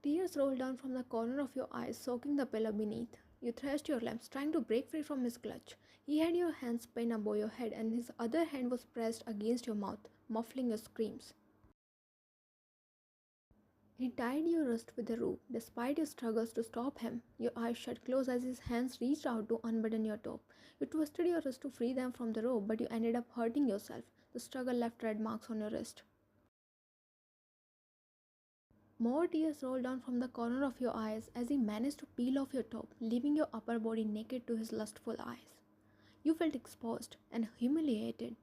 Tears rolled down from the corner of your eyes, soaking the pillow beneath. You thrashed your lips, trying to break free from his clutch. He had your hands pinned above your head, and his other hand was pressed against your mouth, muffling your screams. He tied your wrist with a rope, despite your struggles to stop him. Your eyes shut closed as his hands reached out to unbutton your top. You twisted your wrist to free them from the rope, but you ended up hurting yourself. The struggle left red marks on your wrist. More tears rolled down from the corner of your eyes as he managed to peel off your top, leaving your upper body naked to his lustful eyes. You felt exposed and humiliated.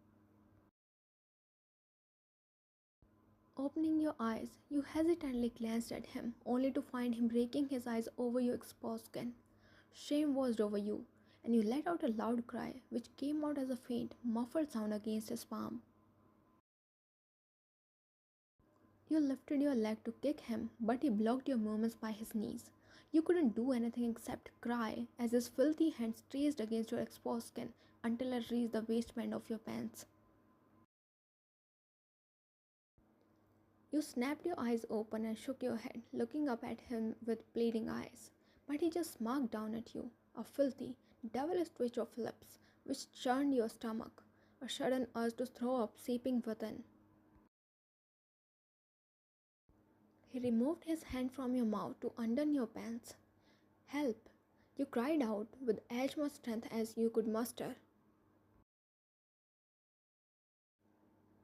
Opening your eyes, you hesitantly glanced at him, only to find him breaking his eyes over your exposed skin. Shame washed over you, and you let out a loud cry, which came out as a faint, muffled sound against his palm. You lifted your leg to kick him, but he blocked your movements by his knees. You couldn't do anything except cry as his filthy hands traced against your exposed skin until it reached the waistband of your pants. You snapped your eyes open and shook your head, looking up at him with pleading eyes. But he just smirked down at you, a filthy, devilish twitch of lips, which churned your stomach, a sudden urge to throw up seeping within. He removed his hand from your mouth to undone your pants. Help! You cried out with as much strength as you could muster.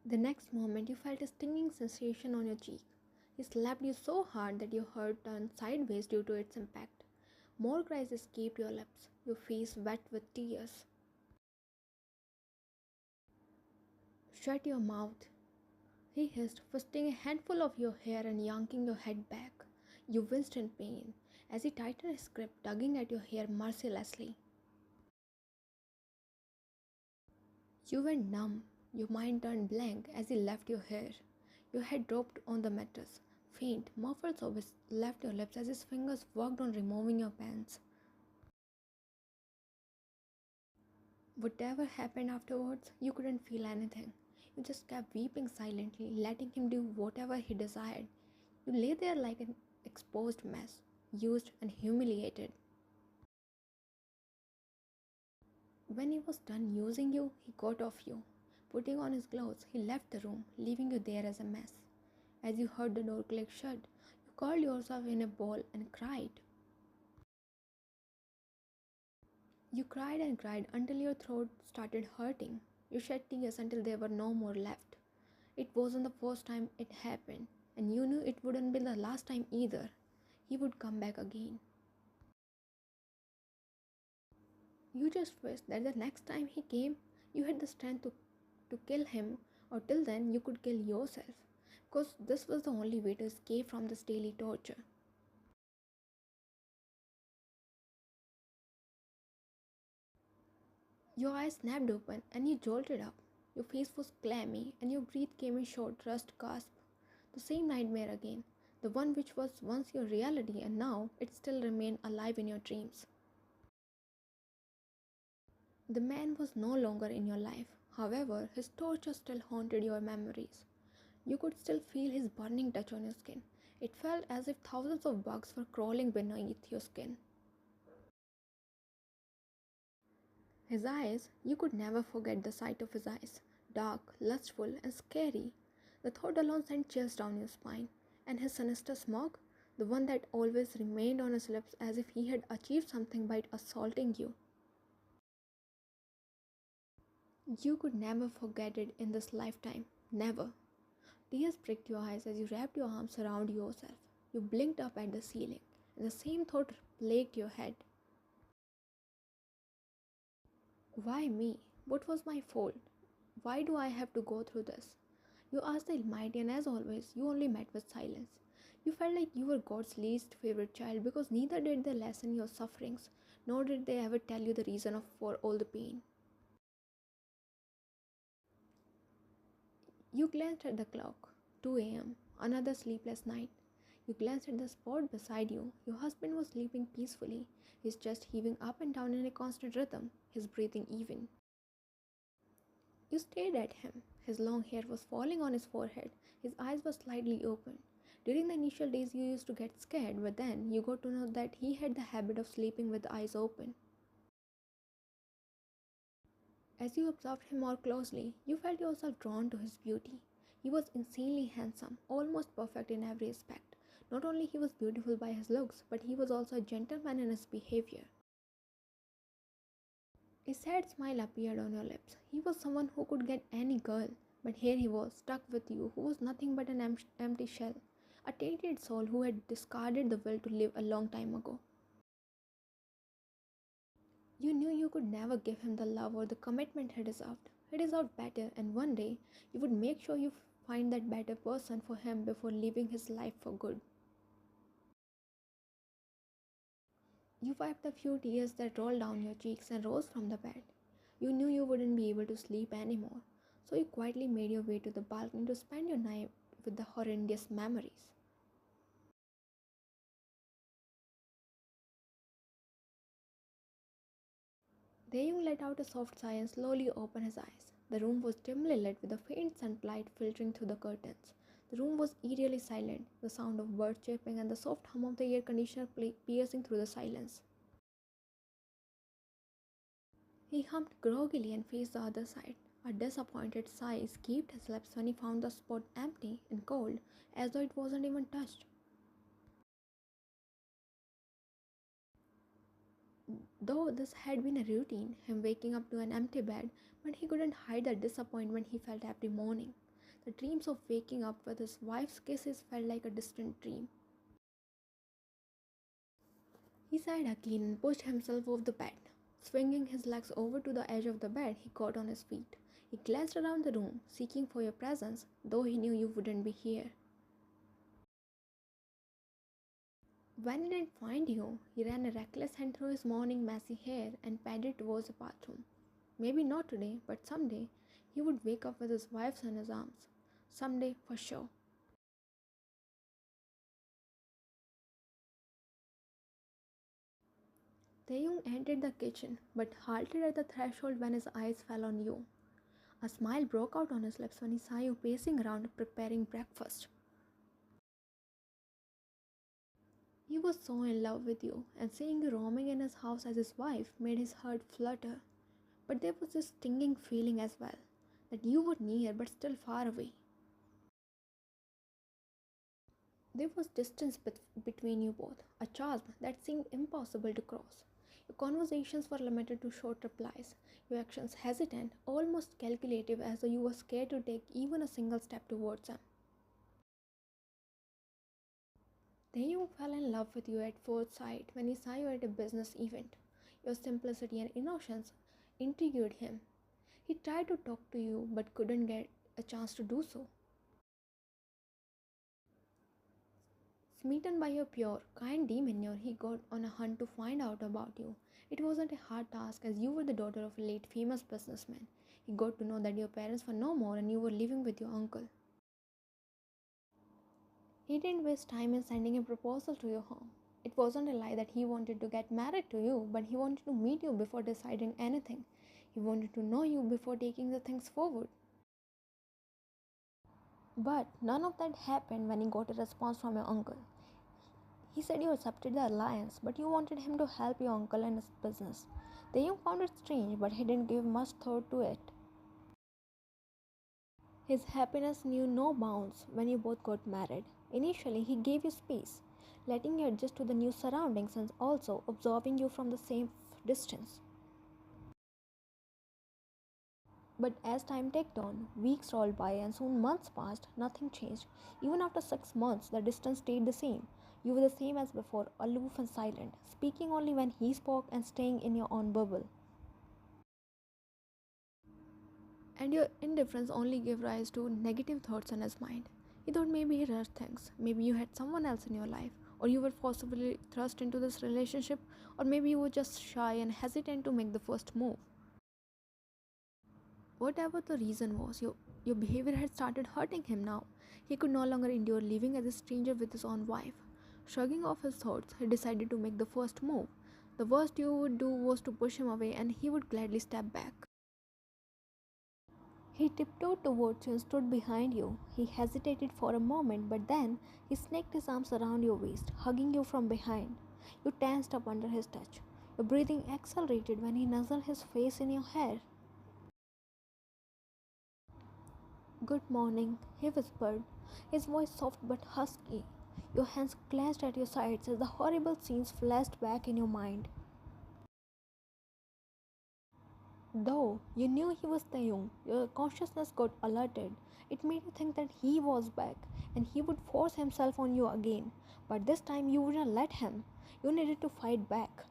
The next moment, you felt a stinging sensation on your cheek. He slapped you so hard that your heart turned sideways due to its impact. More cries escaped your lips, your face wet with tears. Shut your mouth, he hissed, twisting a handful of your hair and yanking your head back. You winced in pain as he tightened his grip, tugging at your hair mercilessly. You went numb, your mind turned blank as he left your hair. Your head dropped on the mattress. Faint, muffled sobs left your lips as his fingers worked on removing your pants. Whatever happened afterwards, you couldn't feel anything. You just kept weeping silently, letting him do whatever he desired. You lay there like an exposed mess, used and humiliated. When he was done using you, he got off you. Putting on his gloves, he left the room, leaving you there as a mess. As you heard the door click shut, you curled yourself in a ball and cried. You cried and cried until your throat started hurting. You shed tears until there were no more left. It wasn't the first time it happened, and you knew it wouldn't be the last time either. He would come back again. You just wished that the next time he came, you had the strength to kill him, or till then you could kill yourself, because this was the only way to escape from this daily torture. Your eyes snapped open and you jolted up. Your face was clammy and your breath came in short, rushed gasp. The same nightmare again, the one which was once your reality and now it still remained alive in your dreams. The man was no longer in your life. However, his torture still haunted your memories. You could still feel his burning touch on your skin. It felt as if thousands of bugs were crawling beneath your skin. His eyes, you could never forget the sight of his eyes. Dark, lustful, and scary. The thought alone sent chills down your spine. And his sinister smirk, the one that always remained on his lips as if he had achieved something by assaulting you. You could never forget it in this lifetime. Never. Tears pricked your eyes as you wrapped your arms around yourself. You blinked up at the ceiling, and the same thought plagued your head. Why me? What was my fault? Why do I have to go through this? You asked the Almighty, and as always, you only met with silence. You felt like you were God's least favorite child because neither did they lessen your sufferings, nor did they ever tell you the reason for all the pain. You glanced at the clock. 2 a.m. Another sleepless night. You glanced at the spot beside you. Your husband was sleeping peacefully, his chest heaving up and down in a constant rhythm, his breathing even. You stared at him. His long hair was falling on his forehead. His eyes were slightly open. During the initial days, you used to get scared, but then you got to know that he had the habit of sleeping with eyes open. As you observed him more closely, you felt yourself drawn to his beauty. He was insanely handsome, almost perfect in every aspect. Not only he was beautiful by his looks, but he was also a gentleman in his behavior. A sad smile appeared on your lips. He was someone who could get any girl, but here he was, stuck with you, who was nothing but an empty shell, a tainted soul who had discarded the will to live a long time ago. You knew you could never give him the love or the commitment he deserved. He deserved better, and one day you would make sure you find that better person for him before leaving his life for good. You wiped the few tears that rolled down your cheeks and rose from the bed. You knew you wouldn't be able to sleep anymore, so you quietly made your way to the balcony to spend your night with the horrendous memories. Taehyung let out a soft sigh and slowly opened his eyes. The room was dimly lit with a faint sunlight filtering through the curtains. The room was eerily silent, the sound of birds chirping and the soft hum of the air conditioner piercing through the silence. He hummed groggily and faced the other side. A disappointed sigh escaped his lips when he found the spot empty and cold, as though it wasn't even touched. Though this had been a routine, him waking up to an empty bed, but he couldn't hide the disappointment he felt every morning. The dreams of waking up with his wife's kisses felt like a distant dream. He sighed again and pushed himself off the bed. Swinging his legs over to the edge of the bed, he got on his feet. He glanced around the room, seeking for your presence, though he knew you wouldn't be here. When he didn't find you, he ran a reckless hand through his morning messy hair and padded towards the bathroom. Maybe not today, but someday he would wake up with his wife in his arms. Someday, for sure. Taehyung entered the kitchen, but halted at the threshold when his eyes fell on you. A smile broke out on his lips when he saw you pacing around preparing breakfast. He was so in love with you, and seeing you roaming in his house as his wife made his heart flutter. But there was this stinging feeling as well, that you were near but still far away. There was distance between you both, a chasm that seemed impossible to cross. Your conversations were limited to short replies, your actions hesitant, almost calculative, as though you were scared to take even a single step towards him. Taehyung fell in love with you at first sight when he saw you at a business event. Your simplicity and innocence intrigued him. He tried to talk to you but couldn't get a chance to do so. Smitten by your pure, kind demeanor, he got on a hunt to find out about you. It wasn't a hard task as you were the daughter of a late famous businessman. He got to know that your parents were no more and you were living with your uncle. He didn't waste time in sending a proposal to your home. It wasn't a lie that he wanted to get married to you, but he wanted to meet you before deciding anything. He wanted to know you before taking the things forward. But none of that happened when he got a response from your uncle. He said you accepted the alliance, but you wanted him to help your uncle in his business. The young found it strange, but he didn't give much thought to it. His happiness knew no bounds when you both got married. Initially, he gave you space, letting you adjust to the new surroundings and also observing you from the same distance. But as time ticked on, weeks rolled by and soon months passed, nothing changed. Even after 6 months, the distance stayed the same. You were the same as before, aloof and silent, speaking only when he spoke and staying in your own bubble. And your indifference only gave rise to negative thoughts in his mind. He thought maybe he rushed things, maybe you had someone else in your life, or you were forcibly thrust into this relationship, or maybe you were just shy and hesitant to make the first move. Whatever the reason was, your behavior had started hurting him now. He could no longer endure living as a stranger with his own wife. Shrugging off his thoughts, he decided to make the first move. The worst you would do was to push him away, and he would gladly step back. He tiptoed towards you and stood behind you. He hesitated for a moment, but then he snaked his arms around your waist, hugging you from behind. You tensed up under his touch. Your breathing accelerated when he nuzzled his face in your hair. "Good morning," he whispered, his voice soft but husky. Your hands clenched at your sides as the horrible scenes flashed back in your mind. Though you knew he was Taehyung, your consciousness got alerted. It made you think that he was back and he would force himself on you again. But this time you wouldn't let him. You needed to fight back.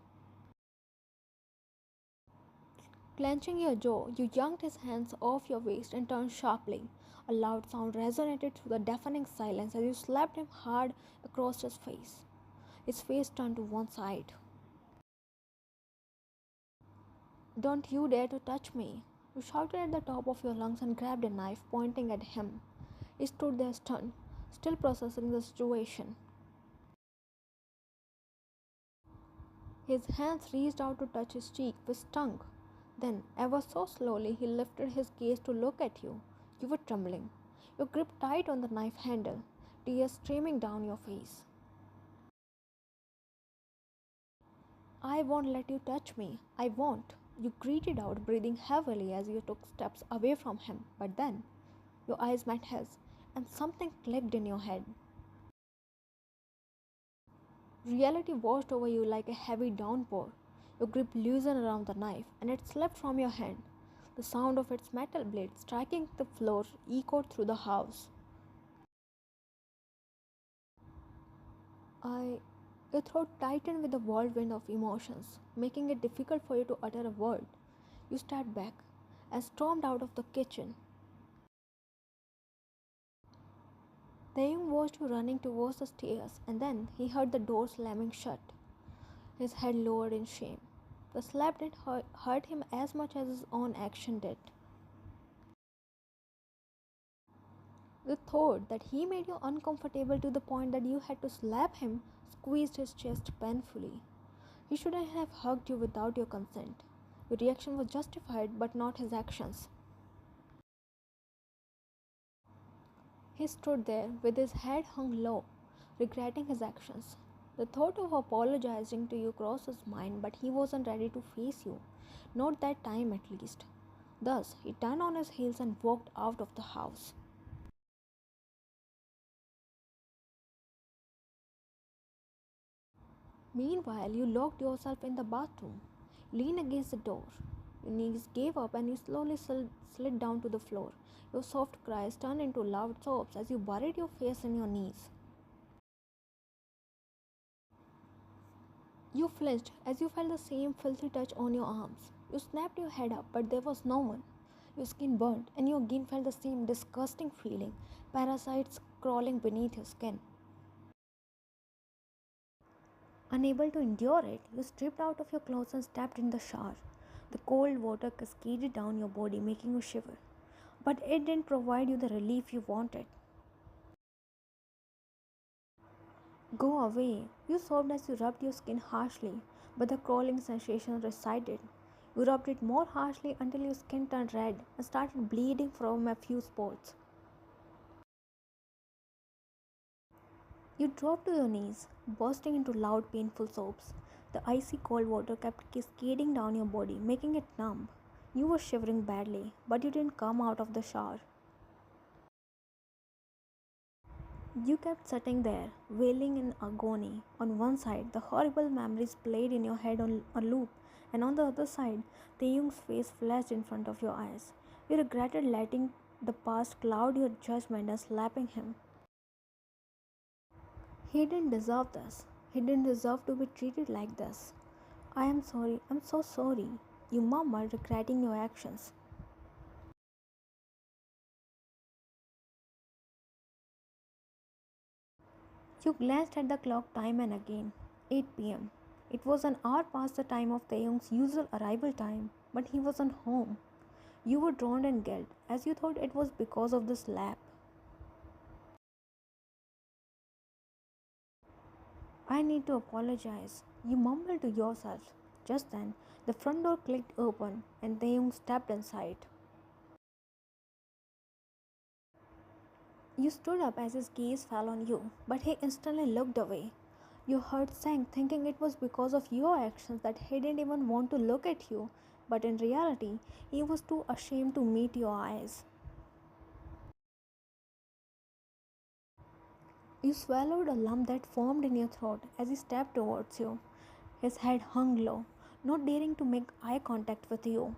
Clenching your jaw, you yanked his hands off your waist and turned sharply. A loud sound resonated through the deafening silence as you slapped him hard across his face. His face turned to one side. "Don't you dare to touch me!" You shouted at the top of your lungs and grabbed a knife, pointing at him. He stood there stunned, still processing the situation. His hands reached out to touch his cheek, which stung. Then, ever so slowly, he lifted his gaze to look at you. You were trembling, your grip tight on the knife handle, tears streaming down your face. "I won't let you touch me. I won't." You greeted out, breathing heavily as you took steps away from him. But then, your eyes met his, and something clicked in your head. Reality washed over you like a heavy downpour. Your grip loosened around the knife, and it slipped from your hand. The sound of its metal blade striking the floor echoed through the house. I. Your throat tightened with the whirlwind of emotions, making it difficult for you to utter a word. You stepped back and stormed out of the kitchen. Taehyung watched you running towards the stairs, and then he heard the door slamming shut. His head lowered in shame. The slap didn't hurt him as much as his own action did. The thought that he made you uncomfortable to the point that you had to slap him squeezed his chest painfully. He shouldn't have hugged you without your consent. Your reaction was justified, but not his actions. He stood there with his head hung low, regretting his actions. The thought of apologizing to you crossed his mind, but he wasn't ready to face you. Not that time, at least. Thus, he turned on his heels and walked out of the house. Meanwhile, you locked yourself in the bathroom, leaned against the door. Your knees gave up and you slowly slid down to the floor. Your soft cries turned into loud sobs as you buried your face in your knees. You flinched as you felt the same filthy touch on your arms. You snapped your head up, but there was no one. Your skin burned, and you again felt the same disgusting feeling, parasites crawling beneath your skin. Unable to endure it, you stripped out of your clothes and stepped in the shower. The cold water cascaded down your body, making you shiver. But it didn't provide you the relief you wanted. "Go away," you sobbed as you rubbed your skin harshly, but the crawling sensation receded. You rubbed it more harshly until your skin turned red and started bleeding from a few spots. You dropped to your knees, bursting into loud, painful sobs. The icy cold water kept cascading down your body, making it numb. You were shivering badly, but you didn't come out of the shower. You kept sitting there, wailing in agony. On one side, the horrible memories played in your head on a loop, and on the other side, Taehyung's face flashed in front of your eyes. You regretted letting the past cloud your judgment and slapping him. He didn't deserve this. He didn't deserve to be treated like this. "I am sorry, I'm so sorry," you murmured, regretting your actions. You glanced at the clock time and again. 8 p.m. It was an hour past the time of Taehyung's usual arrival time, but he wasn't home. You were drowned in guilt, as you thought it was because of the slap. "I need to apologize," you mumbled to yourself. Just then, the front door clicked open and Taehyung stepped inside. You stood up as his gaze fell on you, but he instantly looked away. Your heart sank, thinking it was because of your actions that he didn't even want to look at you, but in reality, he was too ashamed to meet your eyes. You swallowed a lump that formed in your throat as he stepped towards you. His head hung low, not daring to make eye contact with you.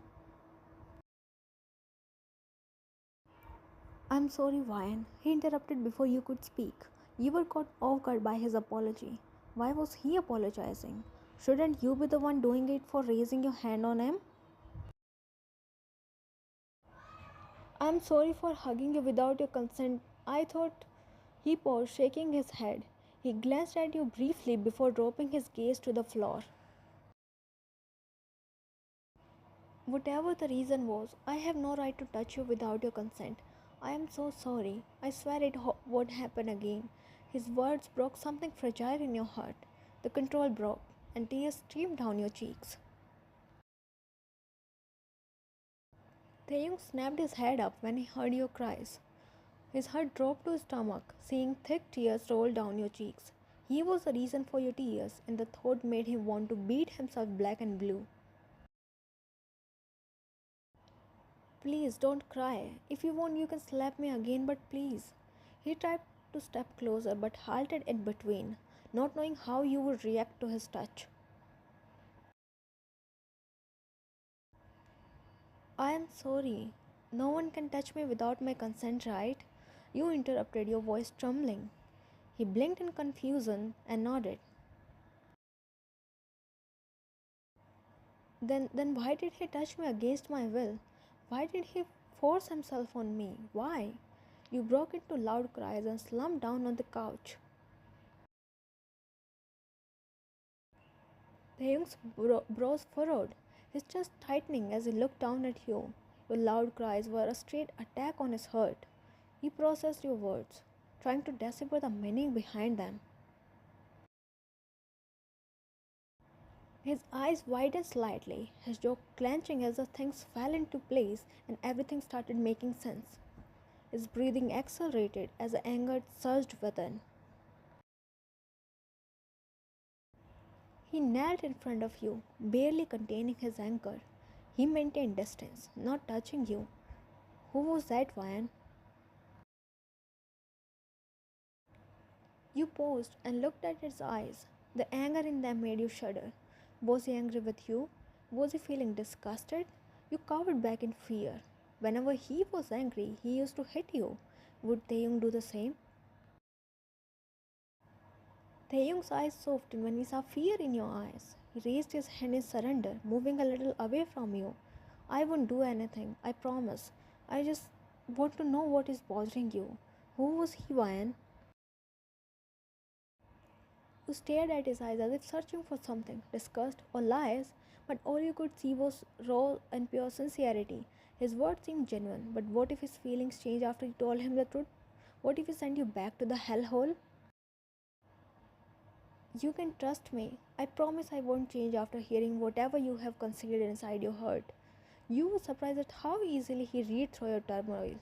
I'm sorry, Ryan, he interrupted before you could speak. You were caught off guard by his apology. Why was he apologizing? Shouldn't you be the one doing it for raising your hand on him? I'm sorry for hugging you without your consent. I thought. He paused, shaking his head. He glanced at you briefly before dropping his gaze to the floor. Whatever the reason was, I have no right to touch you without your consent. I am so sorry. I swear it won't happen again. His words broke something fragile in your heart. The control broke, and tears streamed down your cheeks. Taehyung snapped his head up when he heard your cries. His heart dropped to his stomach, seeing thick tears roll down your cheeks. He was the reason for your tears, and the thought made him want to beat himself black and blue. Please don't cry. If you want, you can slap me again, but please. He tried to step closer but halted in between, not knowing how you would react to his touch. I am sorry. No one can touch me without my consent, right? You interrupted, your voice trembling. He blinked in confusion and nodded. Then why did he touch me against my will? Why did he force himself on me? Why? You broke into loud cries and slumped down on the couch. Taehyung's brows furrowed, his chest tightening as he looked down at you. Your loud cries were a straight attack on his heart. He processed your words, trying to decipher the meaning behind them. His eyes widened slightly, his jaw clenching as the things fell into place and everything started making sense. His breathing accelerated as the anger surged within. He knelt in front of you, barely containing his anger. He maintained distance, not touching you. Who was that, Ryan? You paused and looked at his eyes. The anger in them made you shudder. Was he angry with you? Was he feeling disgusted? You cowered back in fear. Whenever he was angry, he used to hit you. Would Taehyung do the same? Taehyung's eyes softened when he saw fear in your eyes. He raised his hand in surrender, moving a little away from you. I won't do anything, I promise. I just want to know what is bothering you. Who was he, Ryan? You stared at his eyes as if searching for something, disgust or lies, but all you could see was raw and pure sincerity. His words seemed genuine, but what if his feelings changed after you told him the truth? What if he sent you back to the hellhole? You can trust me. I promise I won't change after hearing whatever you have concealed inside your heart. You were surprised at how easily he read through your turmoil.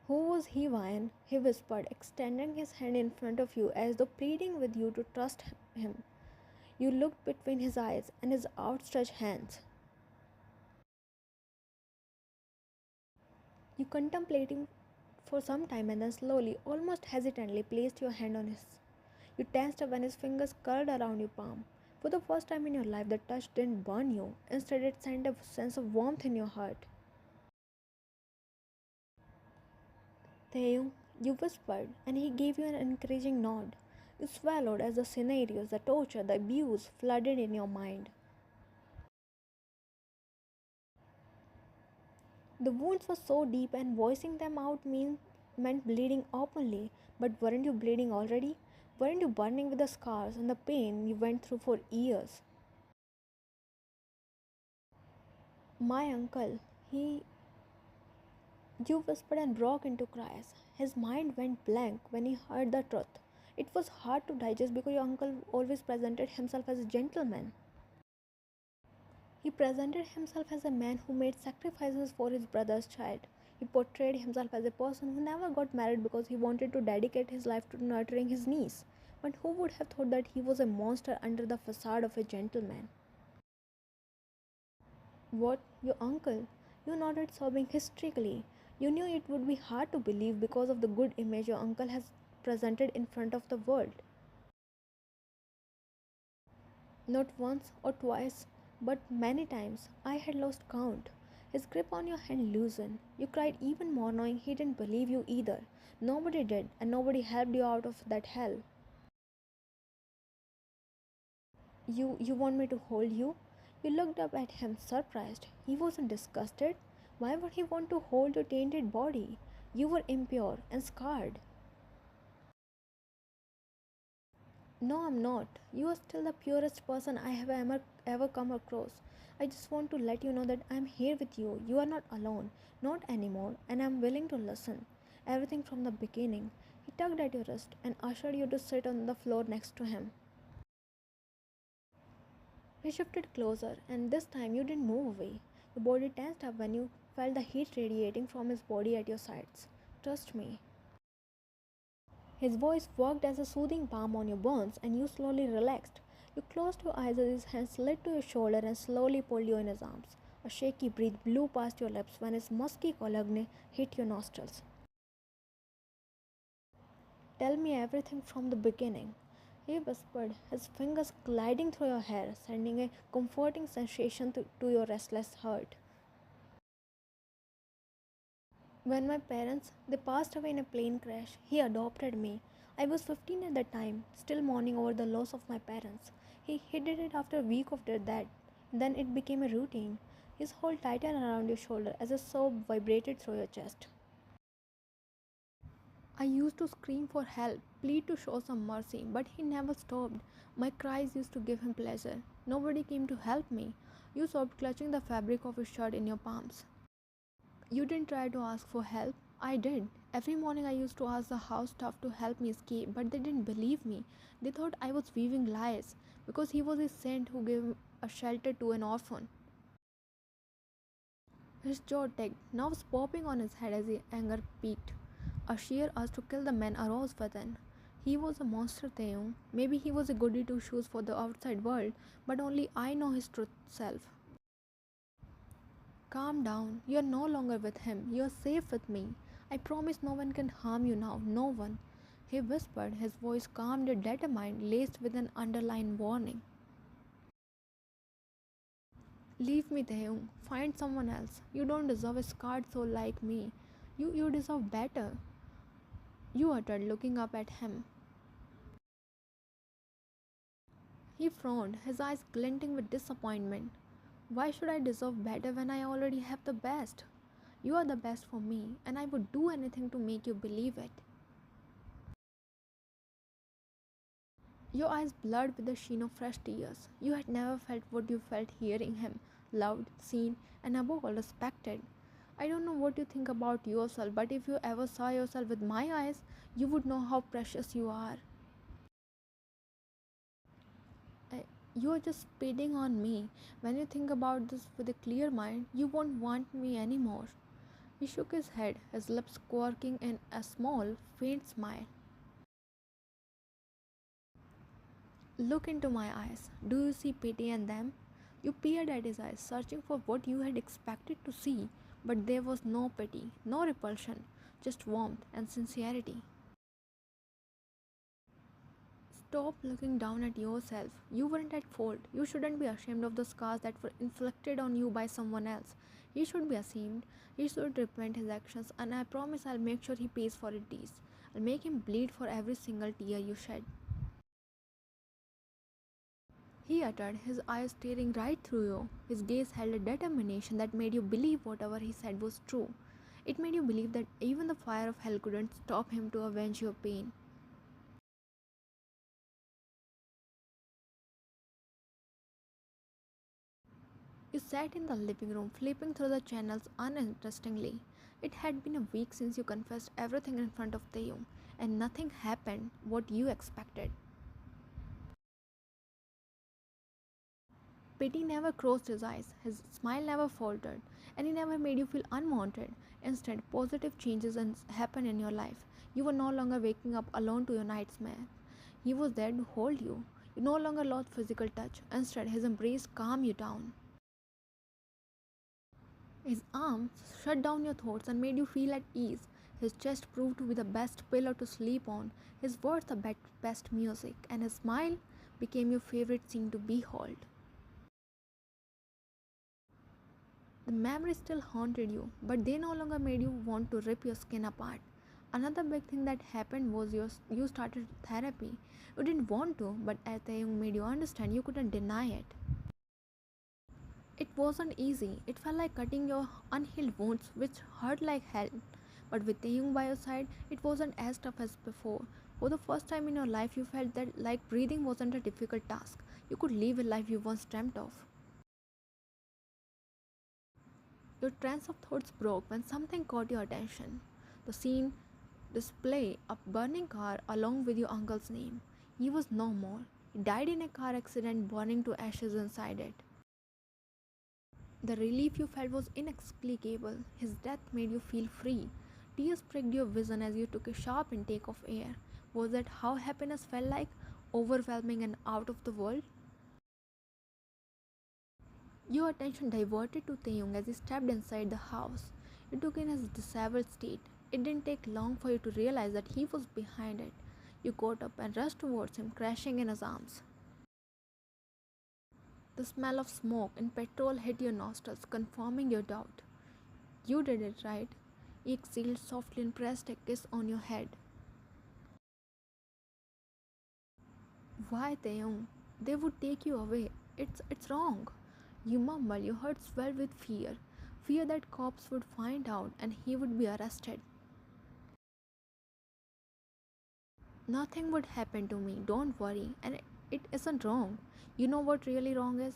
Who was he, Ryan? He whispered, extending his hand in front of you as though pleading with you to trust him. You looked between his eyes and his outstretched hands. You contemplating for some time and then slowly, almost hesitantly, placed your hand on his. You tensed up when his fingers curled around your palm. For the first time in your life, the touch didn't burn you. Instead, it sent a sense of warmth in your heart. Taehyung, you whispered, and he gave you an encouraging nod. You swallowed as the scenarios, the torture, the abuse flooded in your mind. The wounds were so deep, and voicing them out meant bleeding openly. But weren't you bleeding already? Weren't you burning with the scars and the pain you went through for years? My uncle, he. You whispered and broke into cries. His mind went blank when he heard the truth. It was hard to digest because your uncle always presented himself as a gentleman. He presented himself as a man who made sacrifices for his brother's child. He portrayed himself as a person who never got married because he wanted to dedicate his life to nurturing his niece. But who would have thought that he was a monster under the facade of a gentleman? What? Your uncle? You nodded, sobbing hysterically. You knew it would be hard to believe because of the good image your uncle has presented in front of the world. Not once or twice, but many times. I had lost count. His grip on your hand loosened. You cried even more, knowing he didn't believe you either. Nobody did, and nobody helped you out of that hell. You want me to hold you? You looked up at him, surprised. He wasn't disgusted. Why would he want to hold your tainted body? You were impure and scarred. No, I'm not. You are still the purest person I have ever come across. I just want to let you know that I'm here with you. You are not alone. Not anymore. And I'm willing to listen. Everything from the beginning. He tugged at your wrist and ushered you to sit on the floor next to him. He shifted closer, and this time you didn't move away. Your body tensed up when you felt the heat radiating from his body at your sides. Trust me. His voice worked as a soothing balm on your burns, and you slowly relaxed. You closed your eyes as his hand slid to your shoulder and slowly pulled you in his arms. A shaky breath blew past your lips when his musky cologne hit your nostrils. Tell me everything from the beginning, he whispered, his fingers gliding through your hair, sending a comforting sensation to your restless heart. When my parents they passed away in a plane crash, he adopted me. I was 15 at the time, still mourning over the loss of my parents. He did it after a week of their death. Then it became a routine. His hold tightened around your shoulder as a sob vibrated through your chest. I used to scream for help, plead to show some mercy, but he never stopped. My cries used to give him pleasure. Nobody came to help me. You sobbed, clutching the fabric of his shirt in your palms. You didn't try to ask for help. I did. Every morning I used to ask the house staff to help me escape, but they didn't believe me. They thought I was weaving lies because he was a saint who gave a shelter to an orphan. His jaw ticked, nerves popping on his head as his anger peaked. A sheer urge to kill the man arose within. He was a monster, Taehyung. Maybe he was a goody two shoes for the outside world, but only I know his true self. Calm down. You are no longer with him. You are safe with me. I promise no one can harm you now. No one. He whispered, his voice calm yet determined, laced with an underlying warning. Leave me, Taehyung. Find someone else. You don't deserve a scarred soul like me. You deserve better. You uttered, looking up at him. He frowned, his eyes glinting with disappointment. Why should I deserve better when I already have the best? You are the best for me, and I would do anything to make you believe it. Your eyes blurred with the sheen of fresh tears. You had never felt what you felt hearing him, loved, seen, and above all respected. I don't know what you think about yourself, but if you ever saw yourself with my eyes, you would know how precious you are. You are just spitting on me. When you think about this with a clear mind, you won't want me anymore. He shook his head, his lips quirking in a small, faint smile. Look into my eyes. Do you see pity in them? You peered at his eyes, searching for what you had expected to see, but there was no pity, no repulsion, just warmth and sincerity. Stop looking down at yourself. You weren't at fault. You shouldn't be ashamed of the scars that were inflicted on you by someone else. He should be ashamed. He should repent his actions, and I promise I'll make sure he pays for it. These. I'll make him bleed for every single tear you shed. He uttered, his eyes staring right through you. His gaze held a determination that made you believe whatever he said was true. It made you believe that even the fire of hell couldn't stop him to avenge your pain. You sat in the living room, flipping through the channels uninterestingly. It had been a week since you confessed everything in front of Taehyung, and nothing happened what you expected. Pity never crossed his eyes, his smile never faltered, and he never made you feel unwanted. Instead, positive changes happen in your life. You were no longer waking up alone to your nightmare. He was there to hold you. You no longer lost physical touch. Instead, his embrace calmed you down. His arms shut down your thoughts and made you feel at ease. His chest proved to be the best pillow to sleep on. His words the best music, and his smile became your favorite scene to behold. The memories still haunted you, but they no longer made you want to rip your skin apart. Another big thing that happened was you started therapy. You didn't want to, but as Taehyung made you understand, you couldn't deny it. It wasn't easy. It felt like cutting your unhealed wounds, which hurt like hell. But with Taehyung by your side, it wasn't as tough as before. For the first time in your life, you felt that like breathing wasn't a difficult task. You could live a life you once dreamt of. Your trance of thoughts broke when something caught your attention. The scene display a burning car along with your uncle's name. He was no more. He died in a car accident, burning to ashes inside it. The relief you felt was inexplicable. His death made you feel free. Tears pricked your vision as you took a sharp intake of air. Was that how happiness felt like? Overwhelming and out of the world? Your attention diverted to Taehyung as he stepped inside the house. You took in his disheveled state. It didn't take long for you to realize that he was behind it. You got up and rushed towards him, crashing in his arms. The smell of smoke and petrol hit your nostrils, confirming your doubt. You did it right. He exhaled softly and pressed a kiss on your head. Why, Taehyung? They would take you away. It's wrong. You mumbled, your heart swelled with fear. Fear that cops would find out and he would be arrested. Nothing would happen to me, don't worry. And it isn't wrong. You know what really wrong is?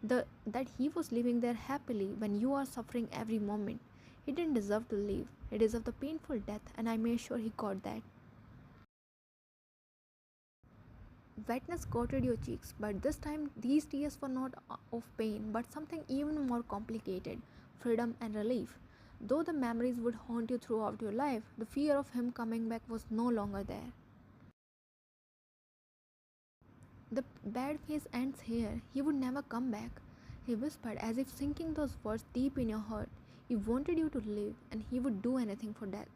That he was living there happily when you are suffering every moment. He didn't deserve to live. He deserved the painful death, and I made sure he got that. Wetness coated your cheeks, but this time these tears were not of pain, but something even more complicated: freedom and relief. Though the memories would haunt you throughout your life, the fear of him coming back was no longer there. The bad phase ends here. He would never come back, he whispered, as if sinking those words deep in your heart. He wanted you to live, and he would do anything for that.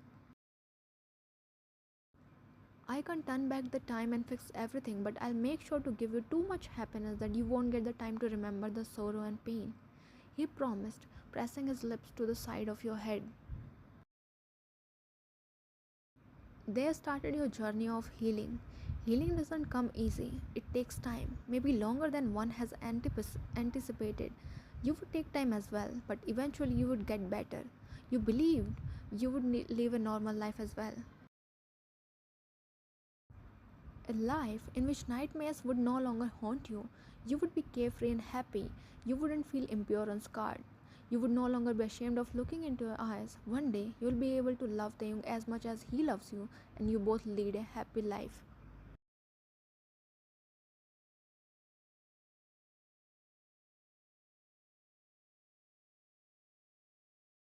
I can't turn back the time and fix everything, but I'll make sure to give you too much happiness that you won't get the time to remember the sorrow and pain, he promised, pressing his lips to the side of your head. There started your journey of healing. Healing doesn't come easy, it takes time, maybe longer than one has anticipated. You would take time as well, but eventually you would get better. You believed you would live a normal life as well. A life in which nightmares would no longer haunt you. You would be carefree and happy. You wouldn't feel impure and scarred. You would no longer be ashamed of looking into your eyes. One day, you'll be able to love Taehyung as much as he loves you, and you both lead a happy life.